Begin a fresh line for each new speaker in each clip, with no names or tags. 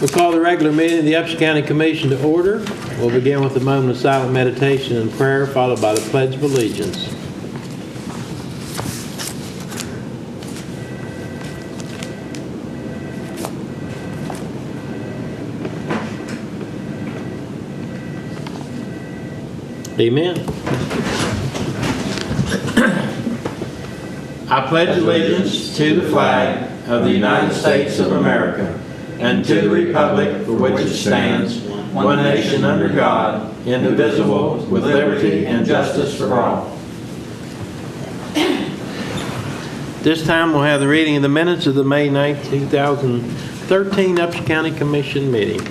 We'll call the regular meeting of the Upshur County Commission to order. We'll begin with a moment of silent meditation and prayer, followed by the Pledge of Allegiance. Amen. I pledge allegiance to the flag of the United States of America and to the republic for which it stands, one nation under God, indivisible, with liberty and justice for all. This time we'll have the reading of the minutes of the May 9th, 2013 Upshur County Commission meeting.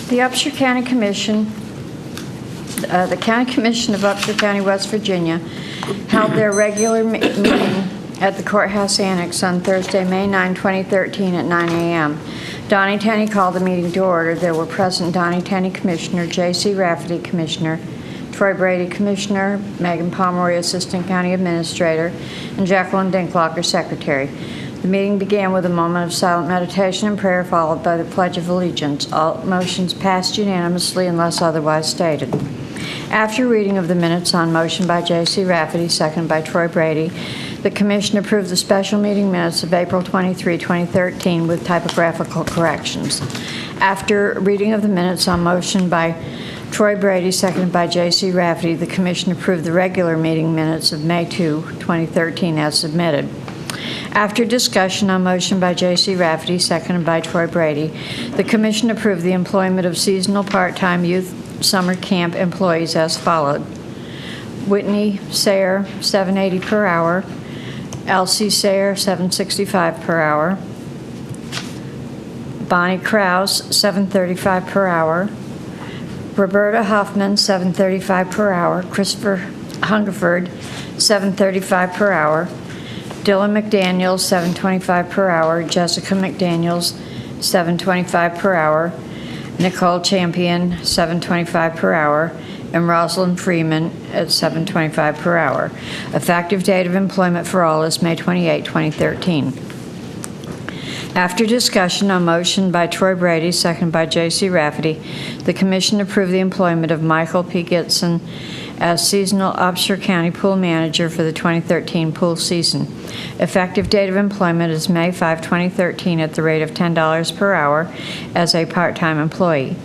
The Upshur County Commission, the County Commission of Upshur County, West Virginia, held their regular meeting at the Courthouse Annex on Thursday, May 9, 2013 at 9 a.m. Donnie Tenney called the meeting to order. There were present Donnie Tenney, Commissioner, J.C. Rafferty, Commissioner, Troy Brady, Commissioner, Megan Pomeroy, Assistant County Administrator, and Jacqueline Dinklocker, Secretary. The meeting began with a moment of silent meditation and prayer, followed by the Pledge of Allegiance. All motions passed unanimously unless otherwise stated. After reading of the minutes on motion by J.C. Rafferty, seconded by Troy Brady, the Commission approved the special meeting minutes of April 23, 2013 with typographical corrections. After reading of the minutes on motion by Troy Brady, seconded by J.C. Rafferty, the Commission approved the regular meeting minutes of May 2, 2013 as submitted. After discussion on motion by J.C. Rafferty, seconded by Troy Brady, the Commission approved the employment of seasonal part-time youth summer camp employees as followed. Whitney Sayer, $7.80 per hour. Elsie Sayer, $7.65 per hour. Bonnie Krause, $7.35 per hour. Roberta Huffman, $7.35 per hour. Christopher Hungerford, $7.35 per hour. Dylan McDaniels, $7.25 per hour. Jessica McDaniels, $7.25 per hour. Nicole Champion, $7.25 per hour. And Rosalind Freeman at $7.25 per hour. Effective date of employment for all is May 28, 2013. After discussion on motion by Troy Brady, seconded by J.C. Rafferty, the Commission approved the employment of Michael P. Gitson as seasonal Upshur County pool manager for the 2013 pool season. Effective date of employment is May 5, 2013 at the rate of $10 per hour as a part-time employee.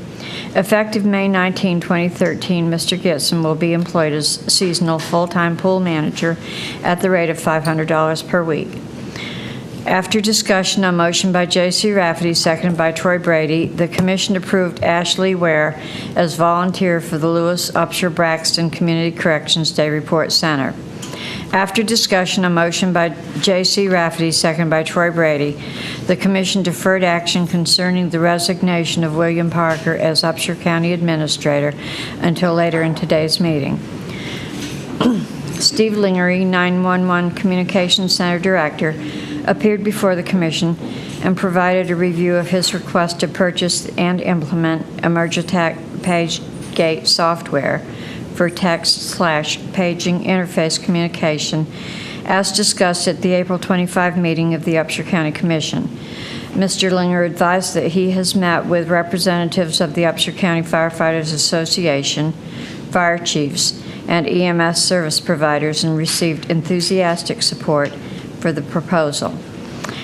Effective May 19, 2013, Mr. Gitson will be employed as seasonal full-time pool manager at the rate of $500 per week. After discussion on motion by J.C. Rafferty, seconded by Troy Brady, the Commission approved Ashley Ware as volunteer for the Lewis Upshur Braxton Community Corrections Day Report Center. After discussion on motion by J.C. Rafferty, seconded by Troy Brady, the Commission deferred action concerning the resignation of William Parker as Upshur County Administrator until later in today's meeting. Steve Lingery, 911 Communications Center Director, appeared before the Commission and provided a review of his request to purchase and implement Emergitech PageGate software for text/paging interface communication as discussed at the April 25 meeting of the Upshur County Commission. Mr. Linger advised that he has met with representatives of the Upshur County Firefighters Association, fire chiefs, and EMS service providers and received enthusiastic support for the proposal.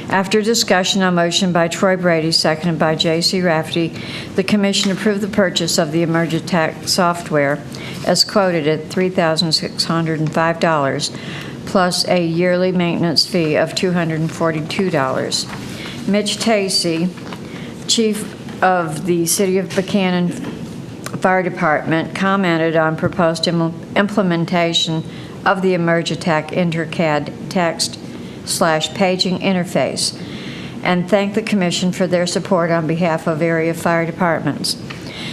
After discussion on motion by Troy Brady, seconded by J.C. Rafferty, the Commission approved the purchase of the Emergitech software as quoted at $3,605 plus a yearly maintenance fee of $242. Mitch Tacey, Chief of the City of Buchanan Fire Department, commented on proposed implementation of the Emergitech InterCAD text/paging interface and thanked the Commission for their support on behalf of area fire departments.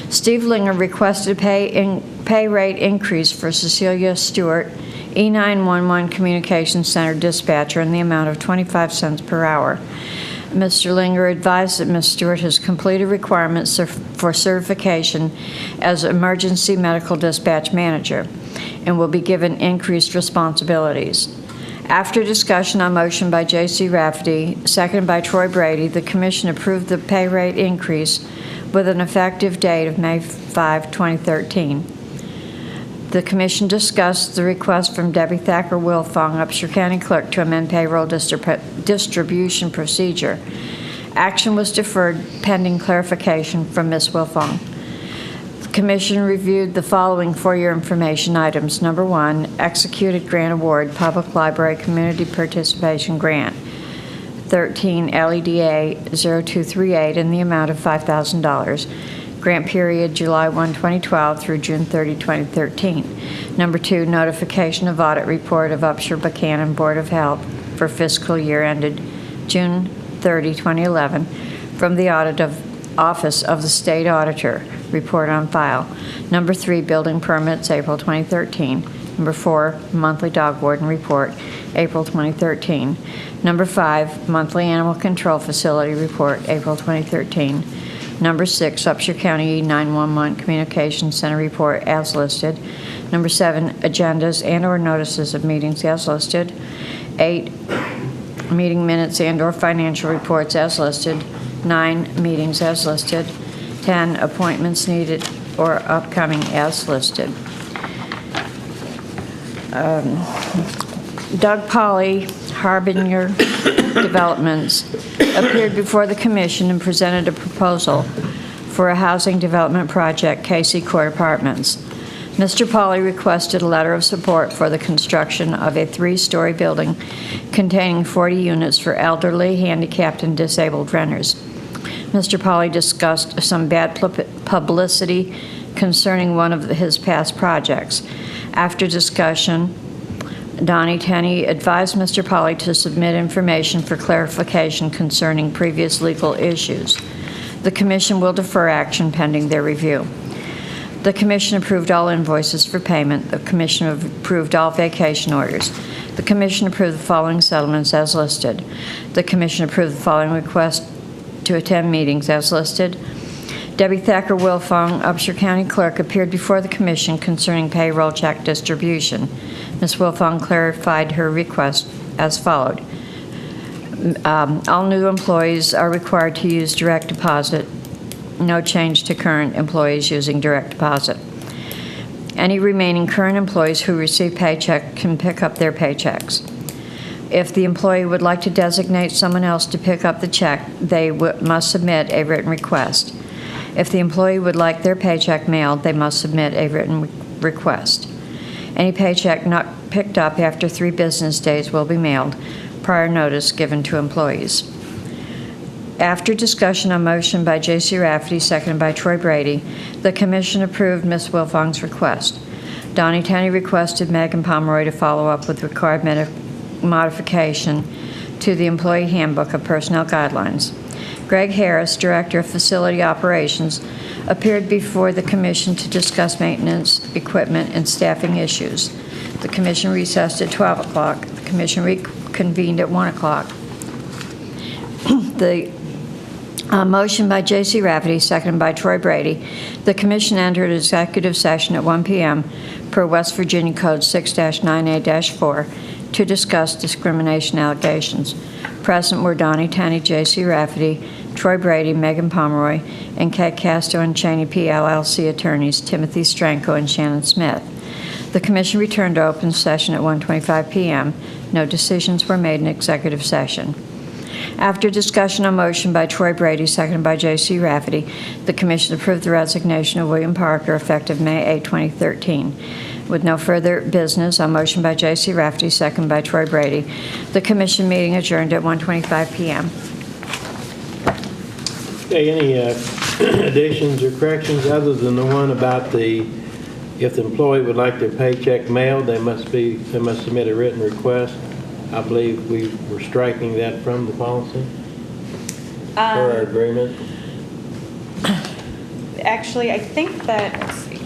Steve Linger requested a pay rate increase for Cecilia Stewart, E911 Communications Center dispatcher, in the amount of 25 cents per hour. Mr. Linger advised that Ms. Stewart has completed requirements for certification as emergency medical dispatch manager and will be given increased responsibilities. After discussion on motion by J.C. Rafferty, seconded by Troy Brady, the Commission approved the pay rate increase with an effective date of May 5, 2013. The Commission discussed the request from Debbie Thacker Wilfong, Upshur County Clerk, to amend payroll distribution procedure. Action was deferred pending clarification from Ms. Wilfong. The Commission reviewed the following for your information items. Number 1, executed grant award, Public Library Community Participation Grant, 13 LEDA 0238 in the amount of $5,000. Grant period July 1, 2012 through June 30, 2013. Number 2, notification of audit report of Upshur Buchanan Board of Health for fiscal year ended June 30, 2011 from the Office of the State Auditor. Report on file. Number 3, building permits, April 2013. Number 4, monthly dog warden report, April 2013. Number 5, monthly animal control facility report, April 2013. Number 6, Upshur County 911 Communications Center report as listed. Number 7, agendas and/or notices of meetings as listed. 8, meeting minutes and/or financial reports as listed. 9, meetings as listed. 10, appointments needed or upcoming as listed. Doug Polly, Harbinger Developments, appeared before the Commission and presented a proposal for a housing development project, Casey Court Apartments. Mr. Polly requested a letter of support for the construction of a 3-story building containing 40 units for elderly, handicapped, and disabled renters. Mr. Polly discussed some bad publicity concerning one of his past projects. After discussion, Donnie Tenney advised Mr. Polly to submit information for clarification concerning previous legal issues. The Commission will defer action pending their review. The Commission approved all invoices for payment. The Commission approved all vacation orders. The Commission approved the following settlements as listed. The Commission approved the following request to attend meetings as listed. Debbie Thacker Wilfong, Upshur County Clerk, appeared before the Commission concerning payroll check distribution. Ms. Wilfong clarified her request as followed. All new employees are required to use direct deposit. No change to current employees using direct deposit. Any remaining current employees who receive paycheck can pick up their paychecks. If the employee would like to designate someone else to pick up the check, they must submit a written request. If the employee would like their paycheck mailed, they must submit a written request. Any paycheck not picked up after 3 business days will be mailed, prior notice given to employees. After discussion on motion by J.C. Rafferty, seconded by Troy Brady, the Commission approved Ms. Wilfong's request. Donnie Tenney requested Megan Pomeroy to follow up with required modification to the Employee Handbook of Personnel Guidelines. Greg Harris, Director of Facility Operations, appeared before the Commission to discuss maintenance, equipment, and staffing issues. The Commission recessed at 12 o'clock. The Commission reconvened at 1 o'clock. The motion by J.C. Rafferty, seconded by Troy Brady. The Commission entered executive session at 1 p.m. per West Virginia Code 6-9A-4 to discuss discrimination allegations. Present were Donnie Tenney, J.C. Rafferty, Troy Brady, Megan Pomeroy, and Kate Casto and Cheney P. LLC attorneys Timothy Stranko and Shannon Smith. The Commission returned to open session at 1:25 p.m. No decisions were made in executive session. After discussion on motion by Troy Brady, seconded by J.C. Rafferty, the Commission approved the resignation of William Parker effective May 8, 2013. With no further business, on motion by J.C. Rafferty, seconded by Troy Brady, the Commission meeting adjourned at 1:25 p.m.
Okay, any additions or corrections other than the one about if the employee would like their paycheck mailed, they must submit a written request. I believe we were striking that from the policy for our agreement.
Actually, I think that, let's see,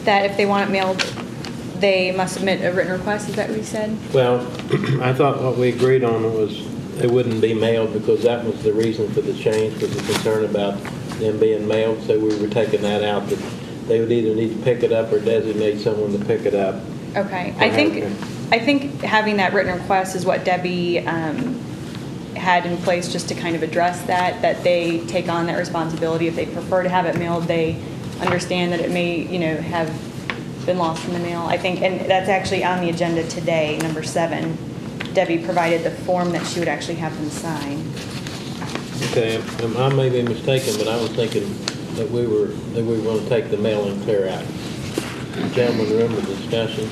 that if they want it mailed, they must submit a written request. Is that what you said?
Well, I thought what we agreed on was it wouldn't be mailed because that was the reason for the change, was the concern about them being mailed. So we were taking that out, that they would either need to pick it up or designate someone to pick it up.
Okay,
Okay.
I think having that written request is what Debbie had in place just to kind of address that they take on that responsibility. If they prefer to have it mailed, they understand that it may, have been lost in the mail. I think, and that's actually on the agenda today, number 7. Debbie provided the form that she would actually have them sign.
Okay, I may be mistaken, but I was thinking that we were going to take the mailing clear out. Gentlemen, remember the discussion?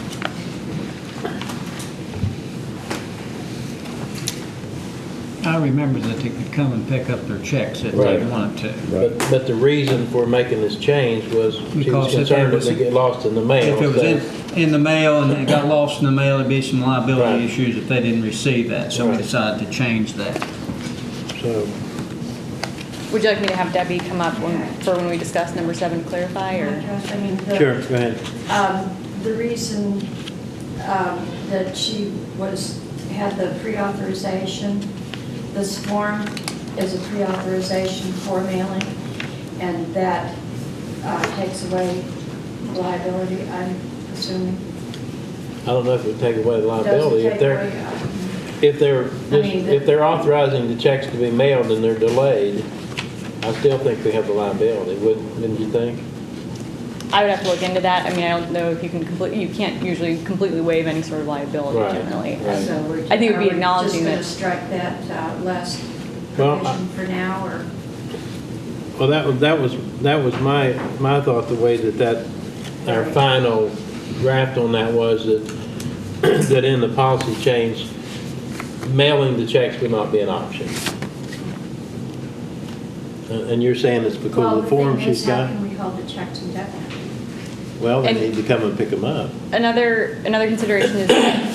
I remember that they could come and pick up their checks if
Right.
they wanted to.
But the reason for making this change was she was
Because if
concerned
there
that they
was-
get lost in the mail.
If it was in the mail and it got lost in the mail, it'd be some
Right.
liability issues if they didn't receive that, so we
Right.
decided to change that.
So,
Would you like me to have Debbie come up when we discuss number 7 to clarify, or?
I mean,
sure, go ahead.
The reason that she had the pre-authorization, this form is a pre-authorization for mailing, and that takes away liability, I'm assuming.
I don't know if it would take away the liability.
Doesn't
If
take
they're,
away,
if they're,
I mean,
if they're authorizing the checks to be mailed and they're delayed, I still think we have the liability, wouldn't you think?
I would have to look into that. I mean, I don't know if you can't usually completely waive any sort of liability
Right,
generally.
right.
So we're
I think it would be acknowledging
Just
that.
strike that last
Well,
provision for now, or?
Well, that was my thought, the way that our final draft on that was that, that in the policy change, mailing the checks would not be an option. And you're saying it's because of the form she's got?
How can we hold the checks indefinitely?
Well, they
And-
need to come and pick them up.
Another consideration is that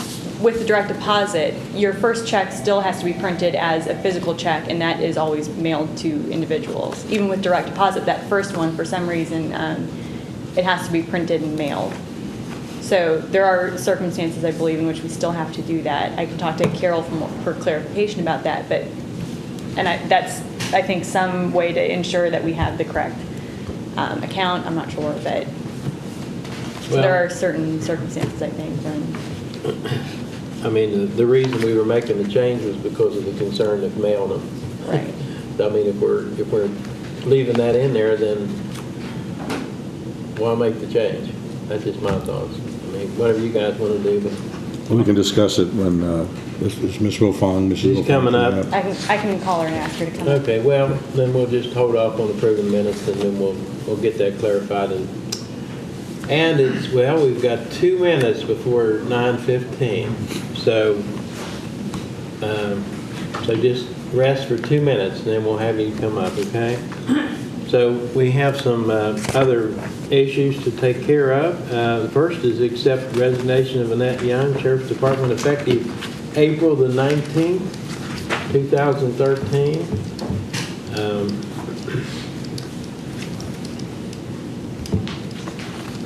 with the direct deposit, your first check still has to be printed as a physical check, and that is always mailed to individuals. Even with direct deposit, that first one, for some reason, it has to be printed and mailed. So there are circumstances, I believe, in which we still have to do that. I can talk to Carol for clarification about that, that's, I think, some way to ensure that we have the correct account. I'm not sure, but
Well-
there are certain circumstances, I think, when.
I mean, the reason we were making the change was because of the concern of mailing them.
Right.
I mean, if we're leaving that in there, then why make the change? That's just my thoughts. I mean, whatever you guys want to do, but
Well, we can discuss it when, is Ms. Wilfong, Mrs.
She's
Wilfong
coming up.
I can call her and ask her to come.
okay, well, then we'll just hold off on approving minutes, and then we'll get that clarified. And it's, well, we've got 2 minutes before 9:15, so just rest for 2 minutes, and then we'll have you come up, okay? So we have some other issues to take care of. The first is accept resignation of Annette Young, Sheriff's Department, effective April the 19th, 2013.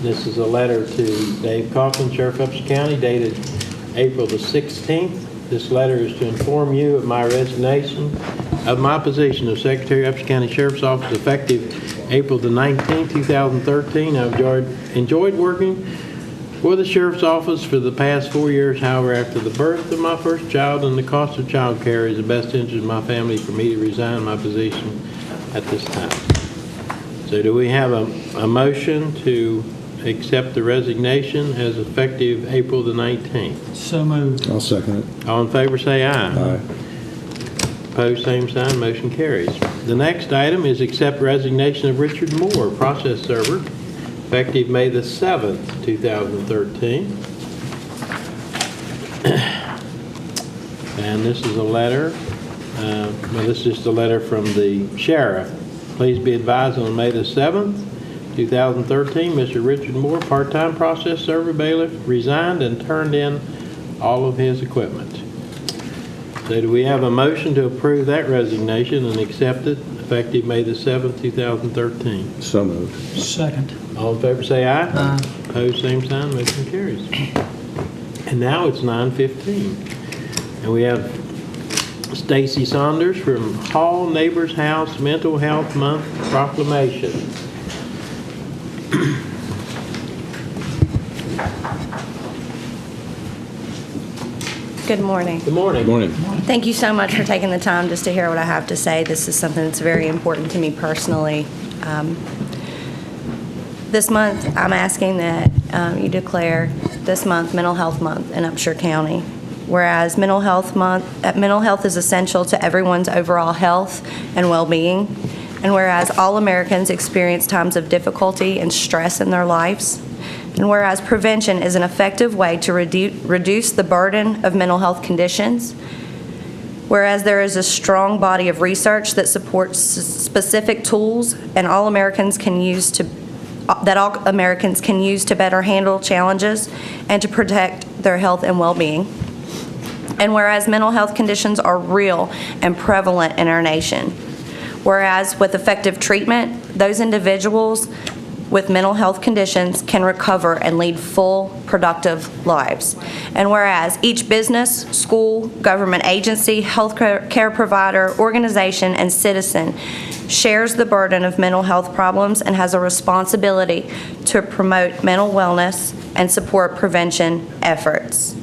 This is a letter to Dave Coughlin, Sheriff of Upshur County, dated April the 16th. This letter is to inform you of my resignation of my position of Secretary of Upshur County Sheriff's Office effective April the 19th, 2013. I've enjoyed working for the Sheriff's Office for the past 4 years. However, after the birth of my first child and the cost of child care, it is the best interest of my family for me to resign my position at this time. So do we have a motion to accept the resignation as effective April the 19th?
So moved.
I'll second it.
All in favor say aye.
Aye.
Opposed, same sign, motion carries. The next item is accept resignation of Richard Moore, process server, effective May the 7th, 2013. And this is a letter, this is just a letter from the sheriff. Please be advised on May the 7th, 2013, Mr. Richard Moore, part-time process server bailiff, resigned and turned in all of his equipment. So do we have a motion to approve that resignation and accept it effective May the 7th, 2013?
So moved.
Second.
All in favor say aye.
Aye.
Opposed, same sign, motion carries. And now it's 9:15. And we have Stacy Saunders from Hall Neighbors House Mental Health Month proclamation.
Good morning.
Good morning.
Good morning.
Thank you so much for taking the time just to hear what I have to say. This is something that's very important to me personally. This month, I'm asking that you declare this month Mental Health Month in Upshur County. Whereas mental health is essential to everyone's overall health and well-being, and whereas all Americans experience times of difficulty and stress in their lives, and whereas prevention is an effective way to reduce the burden of mental health conditions, whereas there is a strong body of research that supports specific tools and all Americans can use to better handle challenges and to protect their health and well-being. And whereas mental health conditions are real and prevalent in our nation, whereas with effective treatment, those individuals with mental health conditions can recover and lead full, productive lives. And whereas each business, school, government agency, health care provider, organization, and citizen shares the burden of mental health problems and has a responsibility to promote mental wellness and support prevention efforts.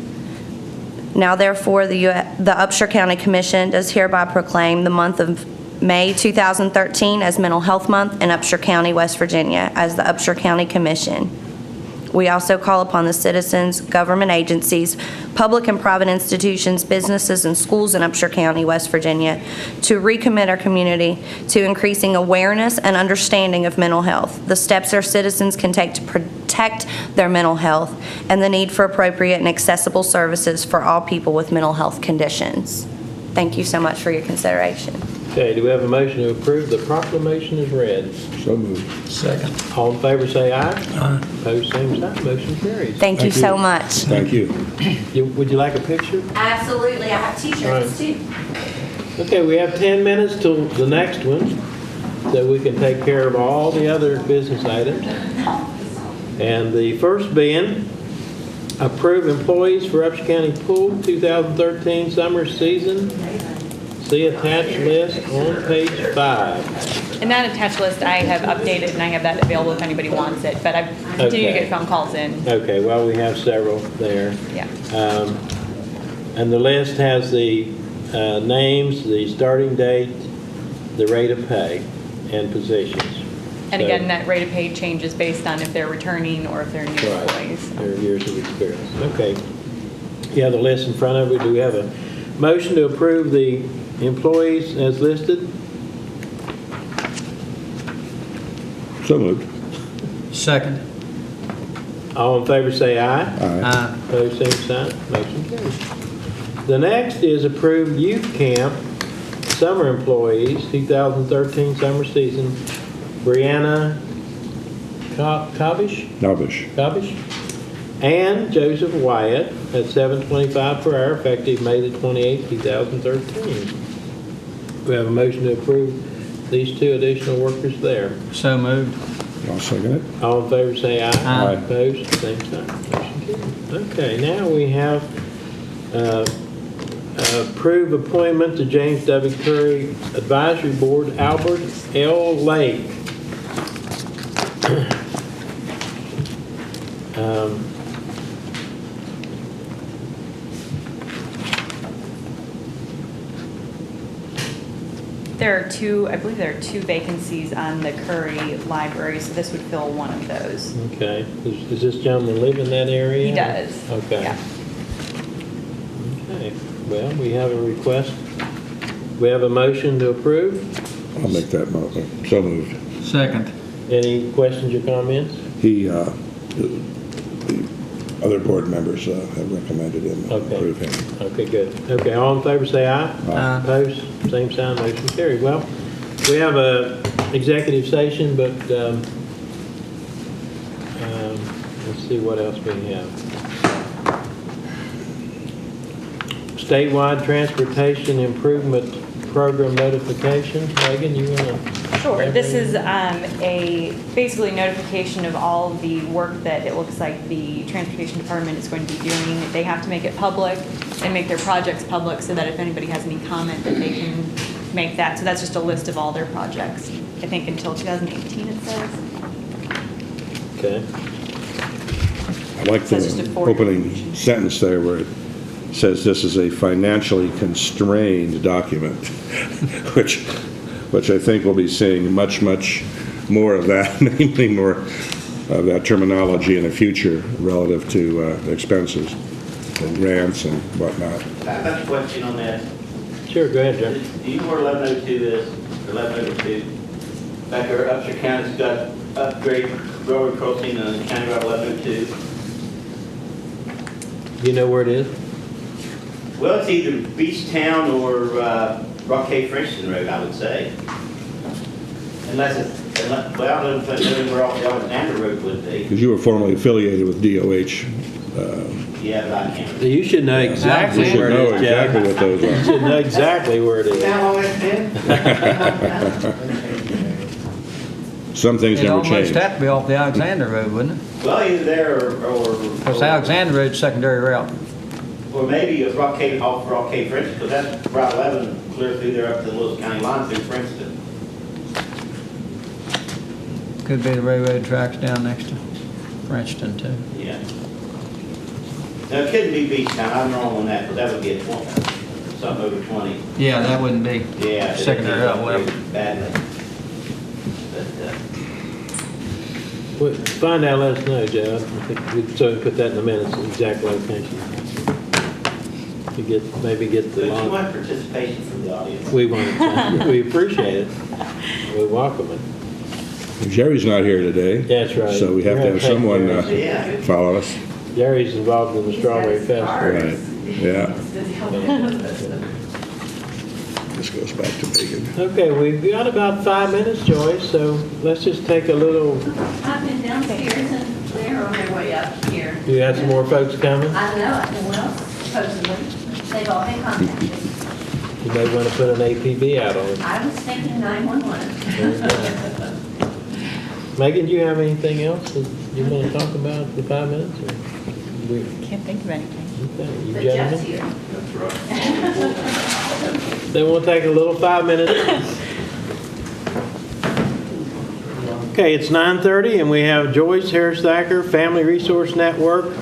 Now, therefore, the Upshur County Commission does hereby proclaim the month of May 2013 as Mental Health Month in Upshur County, West Virginia, as the Upshur County Commission. We also call upon the citizens, government agencies, public and private institutions, businesses, and schools in Upshur County, West Virginia, to recommit our community to increasing awareness and understanding of mental health, the steps our citizens can take to protect their mental health, and the need for appropriate and accessible services for all people with mental health conditions. Thank you so much for your consideration.
Okay, do we have a motion to approve the proclamation as read?
So moved.
Second.
All in favor say aye. Aye. Opposed, same sign. Motion carries.
Thank you so much.
Thank you.
Would you like a picture?
Absolutely. I have
T-shirts,
too.
Okay, we have 10 minutes till the next one, so we can take care of all the other business items. And the first being, approve employees for Upshur County Pool 2013 summer season. See attached list on page 5.
And that attached list I have updated, and I have that available if anybody wants it, but I've continued to
Okay.
get phone calls in.
Okay, well, we have several there.
Yeah.
And the list has the names, the starting date, the rate of pay, and positions.
And
So-
again, that rate of pay changes based on if they're returning or if they're new
Right,
employees.
their years of experience. Okay. You have the list in front of you. Do we have a motion to approve the employees as listed?
So moved.
Second.
All in favor say aye.
Aye.
Opposed, same sign. Motion carries. The next is approved youth camp summer employees, 2013 summer season. Brianna Kavish?
Novish.
Kavish? And Joseph Wyatt at $7.25 per hour, effective May the 28th, 2013. We have a motion to approve these two additional workers there.
So moved.
I'll second it.
All in favor say aye.
Aye.
Opposed, same sign. Motion carried. Okay, now we have approve appointment to James W. Curry Advisory Board, Albert L. Lake.
I believe there are 2 vacancies on the Curry Library, so this would fill one of those.
Okay, does this gentleman live in that area?
He does.
Okay.
Yeah.
Okay, well, we have a request. We have a motion to approve.
I'll make that motion. So moved.
Second.
Any questions or comments?
The other board members have recommended him.
Okay.
Approve him.
Okay, good. Okay, all in favor say aye.
Aye.
Opposed, same sign, motion carried. Well, we have a executive session, but let's see what else we have. Statewide Transportation Improvement Program notification. Megan, you want to?
Sure. This is basically notification of all of the work that it looks like the Transportation Department is going to be doing. They have to make it public and make their projects public so that if anybody has any comment that they can make that. So that's just a list of all their projects. I think until 2018 it says.
Okay.
I like
Says just a
the
4-year
opening sentence there where it says this is a financially constrained document, which I think we'll be seeing much more of that, namely more of that terminology in the future relative to expenses and grants and whatnot.
I've got a question on that.
Sure, go ahead, Joe.
Do you know where 1102 is, or 1102? Back there, Upshur County's got upgrade railroad crossing on County Route 1102.
You know where it is?
Well, it's either Beach Town or Rock Cave Frenchton Road, I would say. Unless well, I don't know where off the Alexander Road would be.
Because you were formerly affiliated with DOH.
Yeah, but I can't.
You should know exactly
You should
where it
know
is, Jeff.
exactly what those
You
are.
should know exactly where it is.
How long it's been?
Some things
It
never
almost
change.
had to be off the Alexander Road, wouldn't it?
Well, either there
Because Alexander Road's secondary route.
or maybe it's Rock Cave, off Rock Cave Frenchton, because that's Route 11 clear through there up to the Lewis County line through Princeton.
Could be the railroad tracks down next to Frenchton too.
Yeah. No, it couldn't be Beach Town. I'm wrong on that, but that would get 20, something over 20.
Yeah, that wouldn't be
Yeah.
secondary route, whatever.
Badly. But,
Well, find out, let us know, Joe. I think so we put that in the minutes, the exact location. To maybe get
but
the
you
long.
want participation from the audience.
We want it. We appreciate it. We welcome it.
Jerry's not here today.
That's right.
So we have to have someone
Yeah.
follow us.
Jerry's involved in the Strawberry Festival.
Right, yeah. This goes back to Megan.
Okay, we've got about 5 minutes, Joyce, so let's just take a little,
I've been downstairs and they're on their way up here.
you have some more folks coming?
I know, well, supposedly, they've all been contacted.
You may want to put an APB out on it.
I was thinking 911.
Megan, do you have anything else that you want to talk about for 5 minutes? or we-
Can't think of anything.
Okay, you
But Jeff's
gentlemen?
here.
Then we'll take a little 5 minutes. Okay, it's 9:30 and we have Joyce Harris Thacker, Family Resource Network,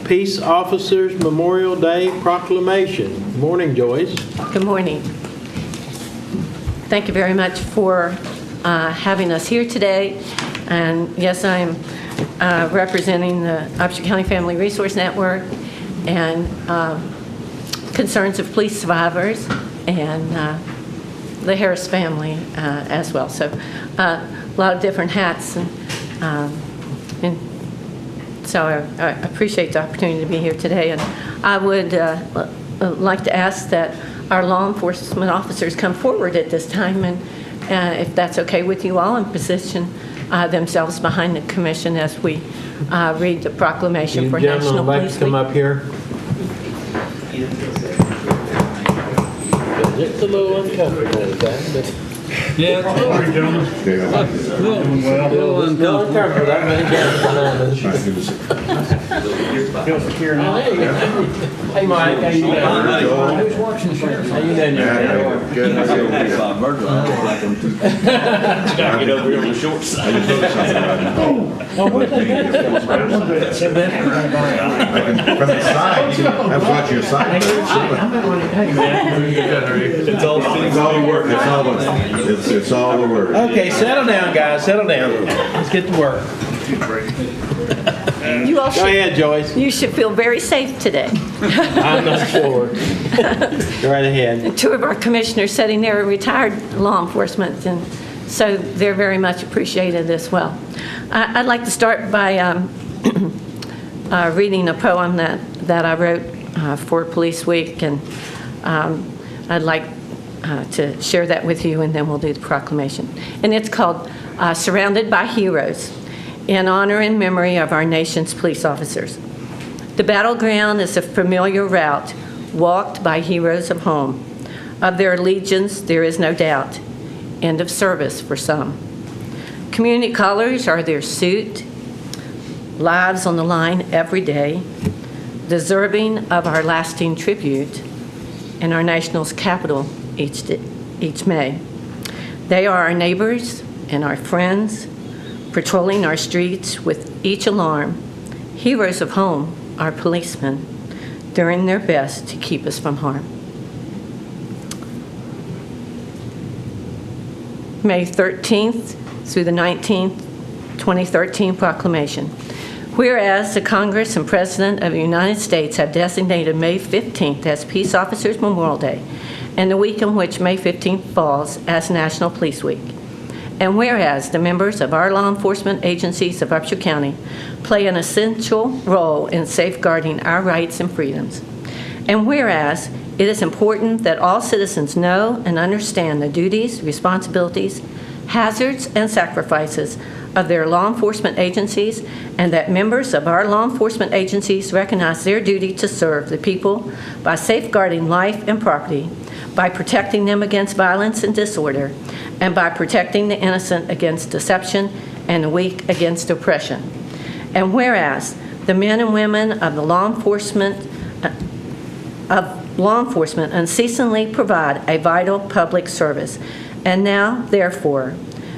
Peace Officers Memorial Day Proclamation. Morning, Joyce.
Good morning. Thank you very much for having us here today. And yes, I'm representing the Upshur County Family Resource Network and concerns of police survivors and the Harris family as well. So a lot of different hats. And so I appreciate the opportunity to be here today. And I would like to ask that our law enforcement officers come forward at this time, and if that's okay with you all, and position themselves behind the commission as we read the proclamation
You
for
gentlemen
National
would like
Police
to come
Week.
up here? It's a little uncomfortable with that, but...
Yeah.
A little uncomfortable, that many gentlemen. Hey, Mike, how you doing?
Who's watching the sheriff?
How you doing?
Gotta get over here on the short side.
From the side, I was watching your side. It's all the work, it's all the work.
Okay, settle down, guys, settle down. Let's get to work.
You all
Go
should,
ahead, Joyce.
you should feel very safe today.
I'm not sure. Go right ahead.
Two of our commissioners sitting there are retired law enforcement, and so they're very much appreciated as well. I'd like to start by reading a poem that I wrote for Police Week, and I'd like to share that with you, and then we'll do the proclamation. And it's called Surrounded by Heroes, in honor and memory of our nation's police officers. The battleground is a familiar route walked by heroes of home. Of their allegiance, there is no doubt. End of service for some. Community colors are their suit, lives on the line every day, deserving of our lasting tribute in our nation's capital each May. They are our neighbors and our friends, patrolling our streets with each alarm, heroes of home are policemen doing their best to keep us from harm. May 13th through the 19th, 2013 proclamation. Whereas the Congress and President of the United States have designated May 15th as Peace Officers Memorial Day, and the week in which May 15th falls as National Police Week. And whereas the members of our law enforcement agencies of Upshur County play an essential role in safeguarding our rights and freedoms. And whereas it is important that all citizens know and understand the duties, responsibilities, hazards, and sacrifices of their law enforcement agencies, and that members of our law enforcement agencies recognize their duty to serve the people by safeguarding life and property, by protecting them against violence and disorder, and by protecting the innocent against deception and the weak against oppression. And whereas the men and women of the law enforcement unceasingly provide a vital public service. And now, therefore,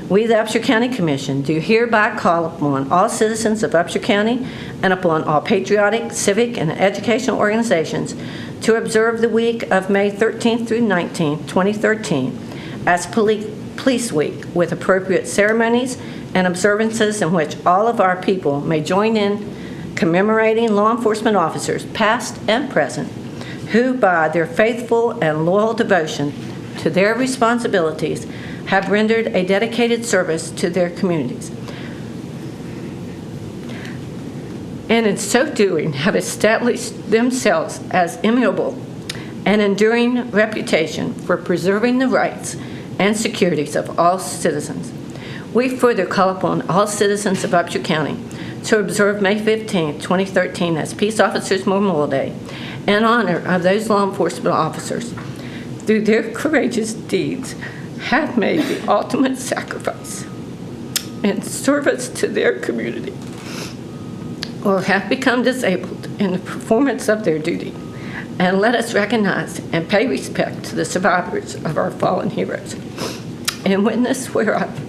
we, the Upshur County Commission, do hereby call upon all citizens of Upshur County and upon all patriotic, civic, and educational organizations to observe the week of May 13th through 19th, 2013, as Police Week, with appropriate ceremonies and observances in which all of our people may join in commemorating law enforcement officers, past and present, who, by their faithful and loyal devotion to their responsibilities, have rendered a dedicated service to their communities, and in so doing have established themselves as immutable and enduring reputation for preserving the rights and securities of all citizens. We further call upon all citizens of Upshur County to observe May 15, 2013 as Peace Officers Memorial Day in honor of those law enforcement officers through their courageous deeds have made the ultimate sacrifice in service to their community, or have become disabled in the performance of their duty. And let us recognize and pay respect to the survivors of our fallen heroes. In witness whereof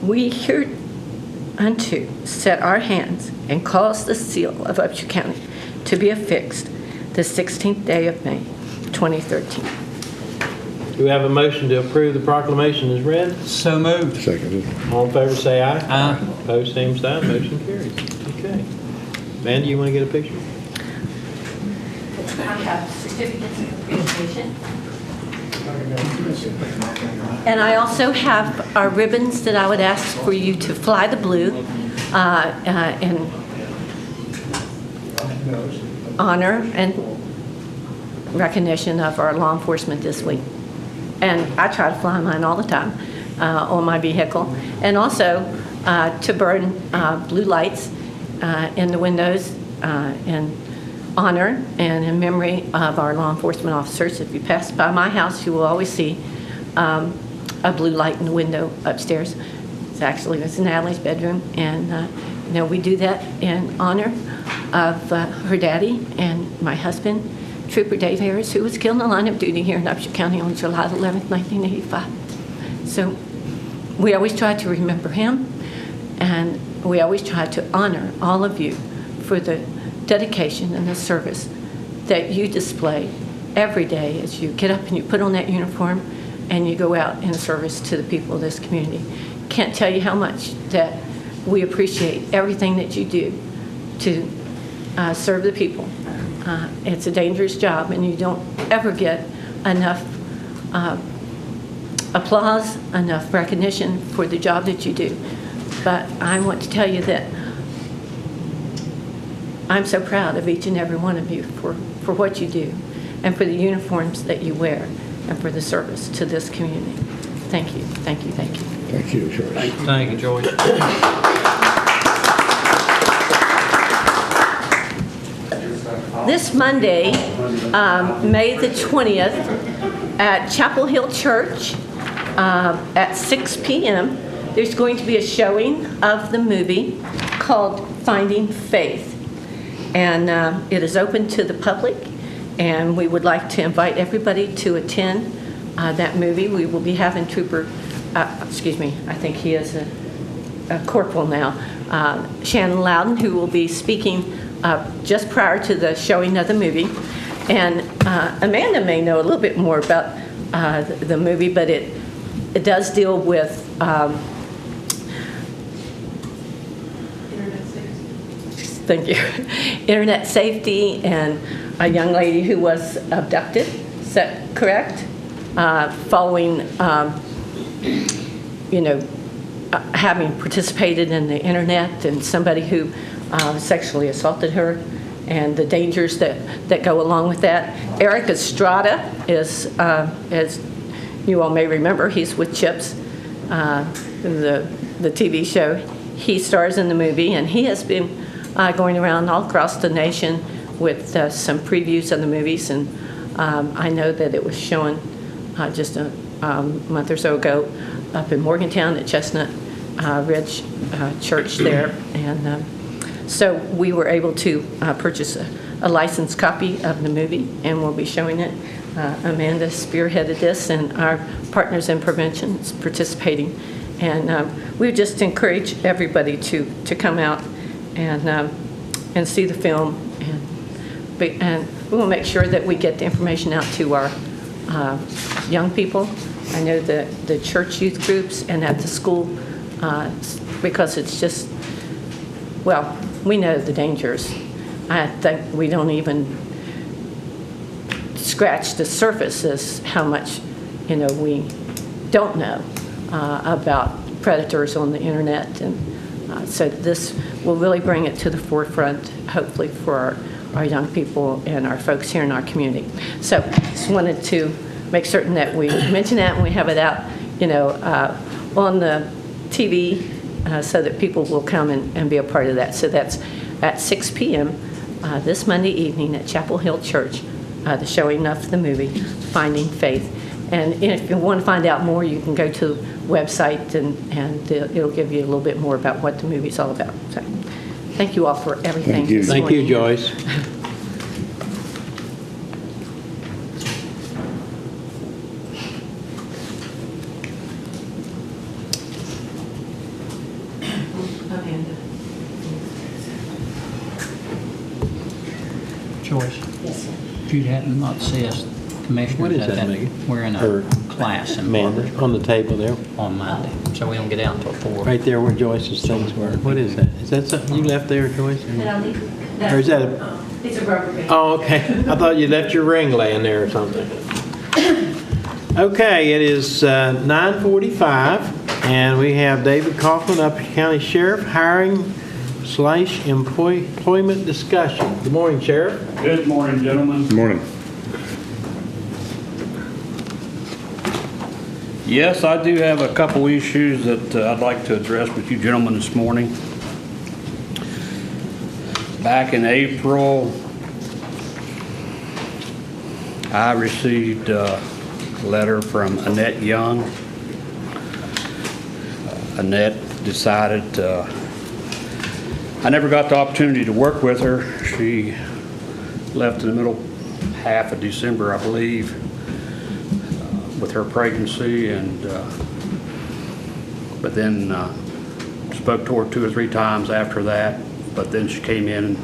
we hereunto set our hands and cause the seal of Upshur County to be affixed the 16th day of May, 2013.
Do we have a motion to approve the proclamation as read?
So moved.
Seconded.
All in favor, say aye.
Aye.
Opposed, same sign. Motion carries. Okay. Van, do you want to get a picture?
I have certificates of appreciation. And I also have our ribbons that I would ask for you to fly the blue in honor and recognition of our law enforcement this week. And I try to fly mine all the time on my vehicle. And also to burn blue lights in the windows in honor and in memory of our law enforcement officers. If you pass by my house, you will always see a blue light in the window upstairs. It's Natalie's bedroom, and we do that in honor of her daddy and my husband, Trooper Dave Harris, who was killed in the line of duty here in Upshur County on July 11th, 1985. So we always try to remember him, and we always try to honor all of you for the dedication and the service that you display every day as you get up and you put on that uniform and you go out in service to the people of this community. Can't tell you how much that we appreciate everything that you do to serve the people. It's a dangerous job, and you don't ever get enough applause, enough recognition for the job that you do. But I want to tell you that I'm so proud of each and every one of you for what you do and for the uniforms that you wear and for the service to this community. Thank you, thank you, thank you.
Thank you, Joyce.
Thank you, Joyce.
This Monday, May the 20th, at Chapel Hill Church at 6 p.m., there's going to be a showing of the movie called Finding Faith. And it is open to the public, and we would like to invite everybody to attend that movie. We will be having I think he is a corporal now, Shannon Loudon, who will be speaking just prior to the showing of the movie. And Amanda may know a little bit more about the movie, but it does deal with thank you, internet safety and a young lady who was abducted. Is that correct? Following, having participated in the internet, and somebody who sexually assaulted her, and the dangers that go along with that. Eric Estrada is, as you all may remember, he's with CHIPS, the TV show. He stars in the movie, and he has been going around all across the nation with some previews of the movies, and I know that it was shown just a month or so ago up in Morgantown at Chestnut Ridge Church there, and so we were able to purchase a licensed copy of the movie, and we'll be showing it. Amanda spearheaded this, and our partners in prevention is participating, and we just encourage everybody to come out and see the film, and we will make sure that we get the information out to our young people. I know the church youth groups and at the school, because it's just, well, we know the dangers. I think we don't even scratch the surface as how much, we don't know about predators on the internet. And so this will really bring it to the forefront, hopefully, for our young people and our folks here in our community. So just wanted to make certain that we mention that and we have it out, on the TV so that people will come and be a part of that. So that's at 6 p.m. This Monday evening at Chapel Hill Church, the showing of the movie, Finding Faith. And if you want to find out more, you can go to the website and it'll give you a little bit more about what the movie's all about. So thank you all for everything.
Thank you.
Thank you, Joyce.
Amanda.
Joyce?
Yes, sir.
If you hadn't not see us, commissioners,
What is that, Megan?
we're in
Or
a class in
Amanda,
Parkersburg
on the table there,
on Monday, so we don't get out until 4.
right there where Joyce's things were. What is that? Is that something you left there, Joyce? Or is that a?
It's a rubber band.
Oh, okay. I thought you left your ring laying there or something. Okay, it is 9:45, and we have David Coughlin, Upshur County Sheriff, hiring/employment discussion. Good morning, Sheriff.
Good morning, gentlemen.
Good morning.
Yes, I do have a couple issues that I'd like to address with you gentlemen this morning. Back in April, I received a letter from Annette Young. Annette decided, I never got the opportunity to work with her. She left in the middle half of December, I believe, with her pregnancy, and but then spoke to her 2 or 3 times after that. But then she came in, and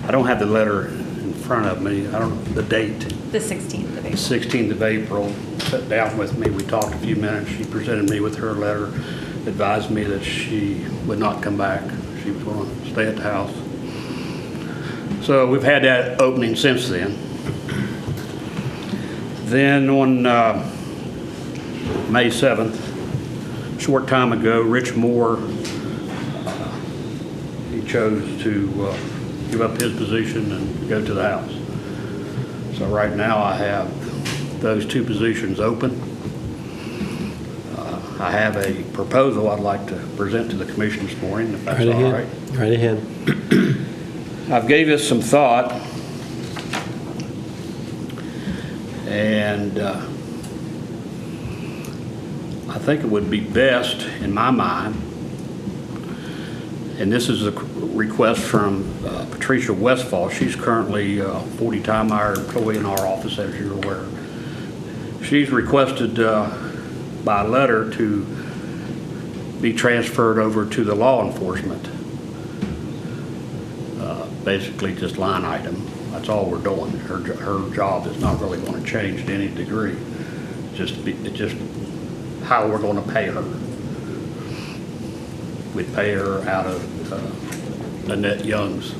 I don't have the letter in front of me. I don't know the date.
The 16th of
The
April.
16th of April. Sat down with me. We talked a few minutes. She presented me with her letter, advised me that she would not come back. She was going to stay at the house. So we've had that opening since then. Then on May 7th, a short time ago, Rich Moore, he chose to give up his position and go to the House. So right now I have those 2 positions open. I have a proposal I'd like to present to the commission this morning, if that's all right.
Right ahead.
I've gave this some thought, and I think it would be best, in my mind, and this is a request from Patricia Westfall. She's currently a 40-time hour employee in our office, as you're aware. She's requested by letter to be transferred over to the law enforcement basically just line item. That's all we're doing. Her job is not really going to change to any degree. It's just how we're going to pay her. We'd pay her out of Lynette Young's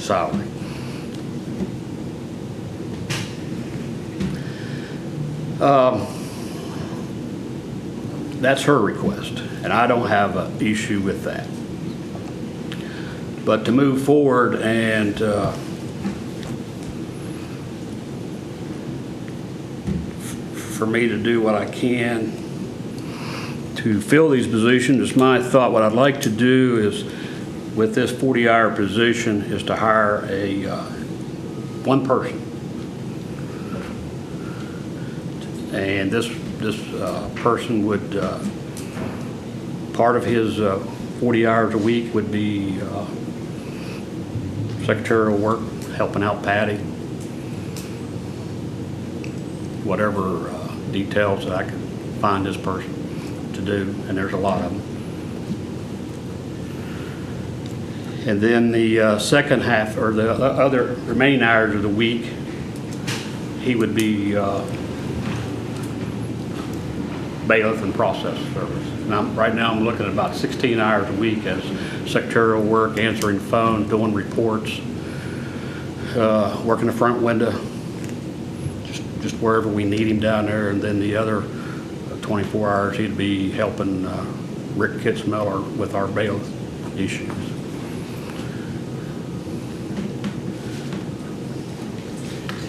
salary. That's her request, and I don't have an issue with that. But to move forward and for me to do what I can to fill these positions, it's my thought what I'd like to do is, with this 40-hour position, is to hire a one person. And this person would, part of his 40 hours a week would be secretarial work, helping out Patty, whatever details that I could find this person to do, and there's a lot of them. And then the second half, or the other remaining hours of the week, he would be bailiff and process service. And right now I'm looking at about 16 hours a week as secretarial work, answering phone, doing reports, working the front window, just wherever we need him down there. And then the other 24 hours he'd be helping Rick Kitzmiller with our bailiff issues.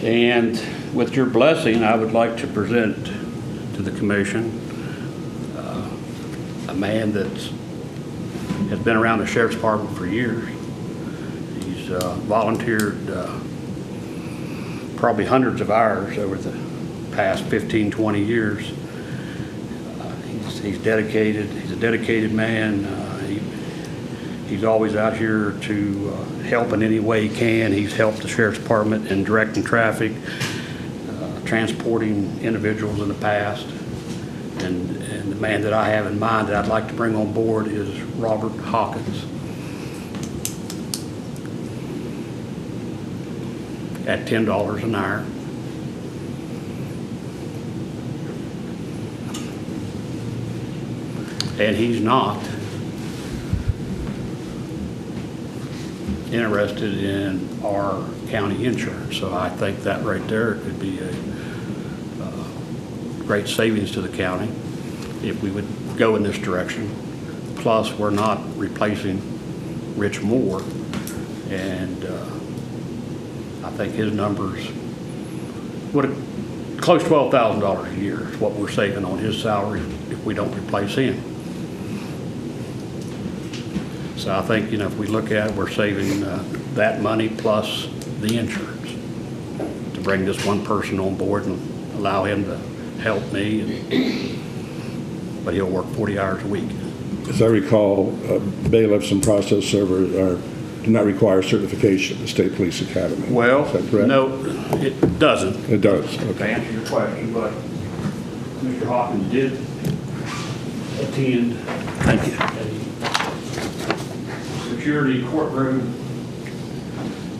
And with your blessing, I would like to present to the commission a man that has been around the Sheriff's Department for years. He's volunteered probably hundreds of hours over the past 15, 20 years. He's dedicated. He's a dedicated man. He's always out here to help in any way he can. He's helped the Sheriff's Department in directing traffic, transporting individuals in the past. And the man that I have in mind that I'd like to bring on board is Robert Hawkins. At $10 an hour. And he's not interested in our county insurance. So I think that right there could be a great savings to the county if we would go in this direction. Plus, we're not replacing Rich Moore, and I think his numbers would close $12,000 a year is what we're saving on his salary if we don't replace him. So I think, if we look at it, we're saving that money plus the insurance to bring this one person on board and allow him to help me, but he'll work 40 hours a week.
As I recall, bailiffs and process servers do not require certification at the State Police Academy.
Well,
is that correct?
No, it doesn't.
It does,
To
okay.
answer your question, but Mr. Hawkins did attend
Thank you.
a security courtroom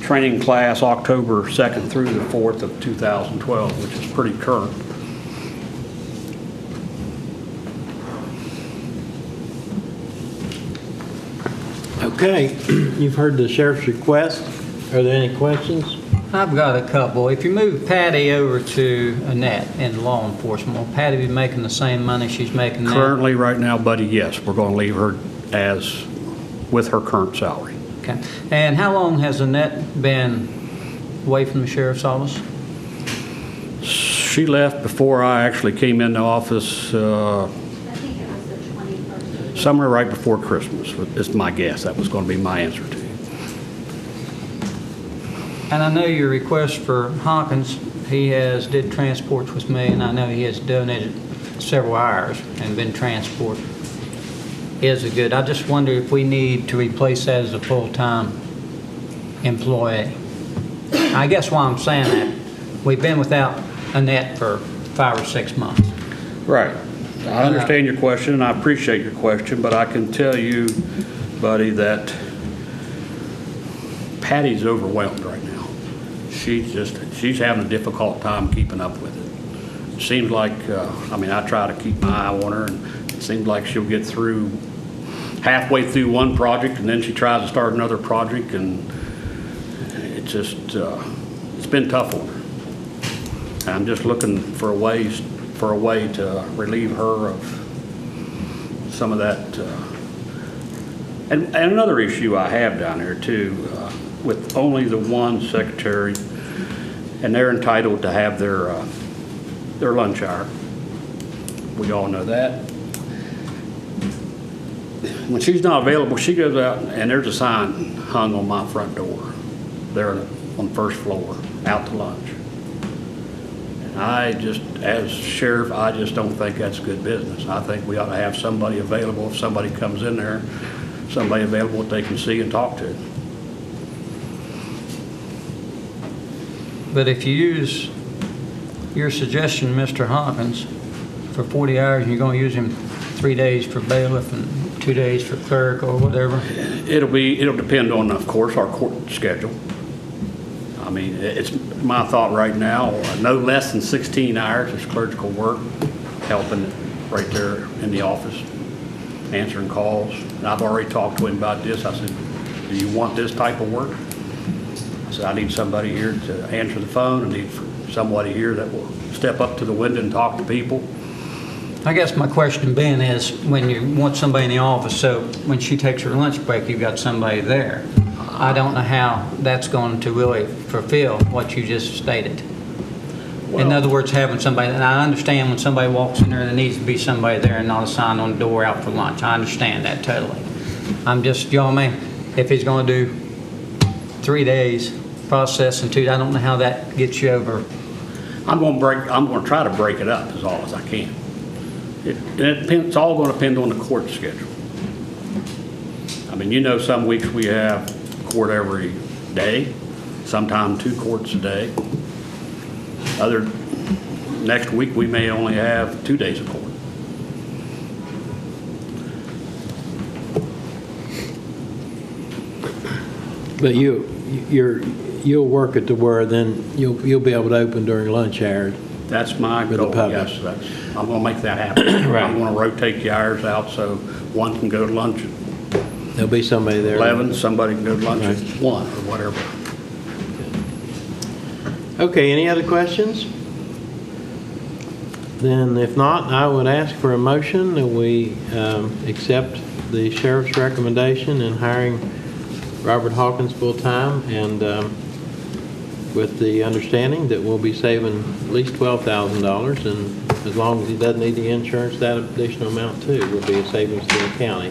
training class October 2nd through the 4th of 2012, which is pretty current.
Okay, you've heard the sheriff's request. Are there any questions?
I've got a couple. If you move Patty over to Annette in law enforcement, will Patty be making the same money she's making now?
Currently, right now, Buddy, yes, we're going to leave her as with her current salary.
Okay. And how long has Annette been away from the sheriff's office?
She left before I actually came into office,
I think it was the 21st.
somewhere right before Christmas. It's my guess. That was going to be my answer to you.
And I know your request for Hawkins, he did transports with me, and I know he has donated several hours and been transport. Is a good. I just wonder if we need to replace that as a full-time employee. I guess why I'm saying that, we've been without Annette for 5 or 6 months.
Right. I understand your question, and I appreciate your question, but I can tell you, Buddy, that Patty's overwhelmed right now. She's having a difficult time keeping up with it. It seems like, I try to keep my eye on her, and it seems like she'll get through, halfway through one project, and then she tries to start another project, and it just, it's been tough on her. I'm just looking for a way to relieve her of some of that. And another issue I have down there too, with only the one secretary, and they're entitled to have their lunch hour. We all know that. When she's not available, she goes out, and there's a sign hung on my front door there on the first floor, out to lunch. And I just, as sheriff, I just don't think that's good business. I think we ought to have somebody available if somebody comes in there, somebody available that they can see and talk to.
But if you use your suggestion, Mr. Hawkins, for 40 hours, and you're going to use him 3 days for bailiff and 2 days for clerk or whatever?
It'll depend on, of course, our court schedule. I mean, it's my thought right now, no less than 16 hours is clerical work, helping right there in the office, answering calls. And I've already talked to him about this. I said, do you want this type of work? I said, I need somebody here to answer the phone. I need somebody here that will step up to the window and talk to people.
I guess my question, Ben, is when you want somebody in the office, so when she takes her lunch break, you've got somebody there. I don't know how that's going to really fulfill what you just stated. In other words, having somebody, and I understand when somebody walks in there, there needs to be somebody there and not a sign on the door out for lunch. I understand that totally. I'm just, you know what I mean? If he's going to do 3 days, process and 2, I don't know how that gets you over.
I'm going to try to break it up as all as I can. It's all going to depend on the court schedule. I mean, some weeks we have court every day, sometimes 2 courts a day. Next week we may only have 2 days of court.
But you'll work it to where then you'll be able to open during lunch hours.
That's my
With the
goal,
public.
yes. I'm going to make that happen.
Right.
I'm going to rotate the hours out so one can go to lunch
There'll be somebody
at
there.
11, somebody can go to lunch at
Right.
1 or whatever.
Okay, any other questions? Then if not, I would ask for a motion that we accept the sheriff's recommendation in hiring Robert Hawkins full-time, and with the understanding that we'll be saving at least $12,000, and as long as he doesn't need the insurance, that additional amount too will be a savings to the county.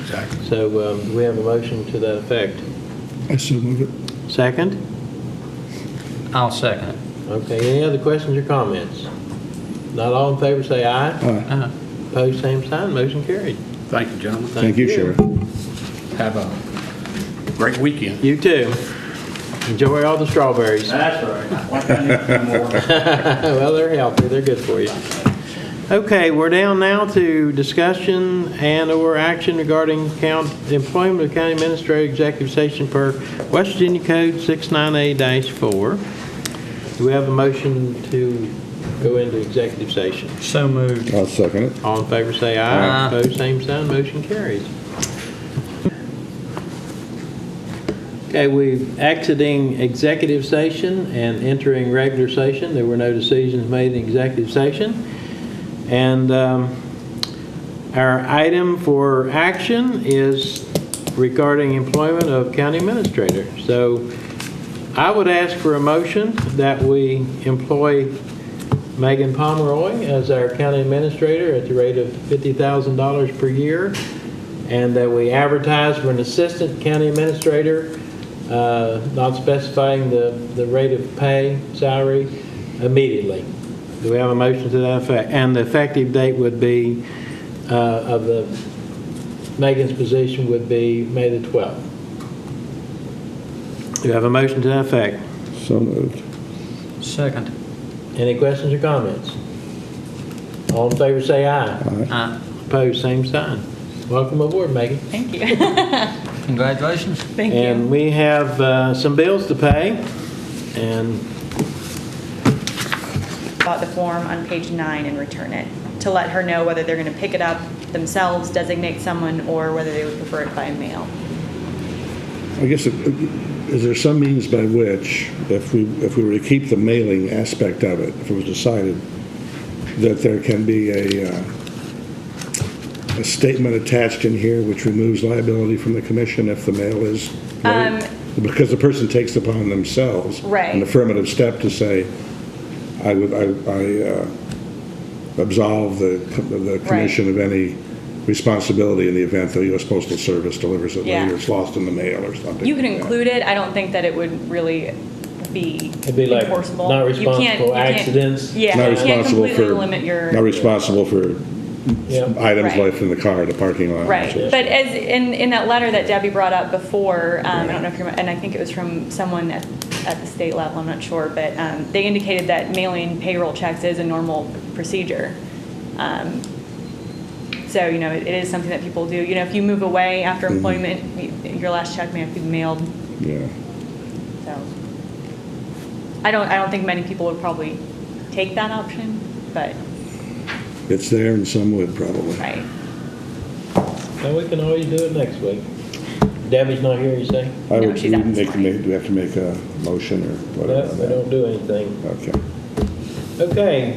Exactly.
So we have a motion to that effect.
I so move it.
Second?
I'll second it.
Okay, any other questions or comments? Not all in favor, say aye.
Uh-huh.
Opposed, same sign, motion carried.
Thank you, gentlemen.
Thank you, Sheriff.
Have a great weekend.
You too. Enjoy all the strawberries.
That's right. I need some more.
Well, they're healthy, they're good for you. Okay, we're down now to discussion and/or action regarding employment of county administrator executive session per West Virginia Code 698-4. Do we have a motion to go into executive session?
So moved.
I'll second it.
All in favor say aye.
Aye.
Opposed, same sign, motion carries. Okay, we're exiting executive session and entering regular session. There were no decisions made in executive session. And our item for action is regarding employment of county administrator. So I would ask for a motion that we employ Megan Pomeroy as our county administrator at the rate of $50,000 per year, and that we advertise for an assistant county administrator, not specifying the rate of pay, salary, immediately. Do we have a motion to that effect? And the effective date would be, of Megan's position would be May the 12th. Do you have a motion to that effect?
So moved.
Second.
Any questions or comments? All in favor say aye.
Aye.
Opposed, same sign. Welcome aboard, Megan.
Thank you.
Congratulations.
Thank
And
you.
we have some bills to pay, and
About the form on page 9 and return it, to let her know whether they're going to pick it up themselves, designate someone, or whether they would prefer it by mail.
I guess, is there some means by which, if we were to keep the mailing aspect of it, if it was decided that there can be a statement attached in here which removes liability from the commission if the mail is late? Because the person takes it upon themselves
Right.
an affirmative step to say, I absolve the commission of any responsibility in the event the U.S. Postal Service delivers it
Yeah.
late or it's lost in the mail or something.
You can
like that.
include it. I don't think that it would really be
it'd be like
enforceable.
not
You can't-
responsible
you can't-
accidents.
Yeah,
Not
you can't
responsible
completely
for,
limit your.
not responsible for
Yep.
items
Right.
left in the car, the parking lot.
Right, but as in that letter that Debbie brought up before, I don't know if you remember, and I think it was from someone at the state level, I'm not sure, but they indicated that mailing payroll checks is a normal procedure. So, you know, it is something that people do. You know, if you move away after employment, your last check may have to be mailed,
Yeah.
so. I don't think many people would probably take that option, but,
It's there and some would probably.
right.
Now, we can always do it next week. Debbie's not here, you say?
I
No,
would,
she's
do
out this
we have to make a motion or
No,
whatever?
we don't do anything.
Okay.
Okay,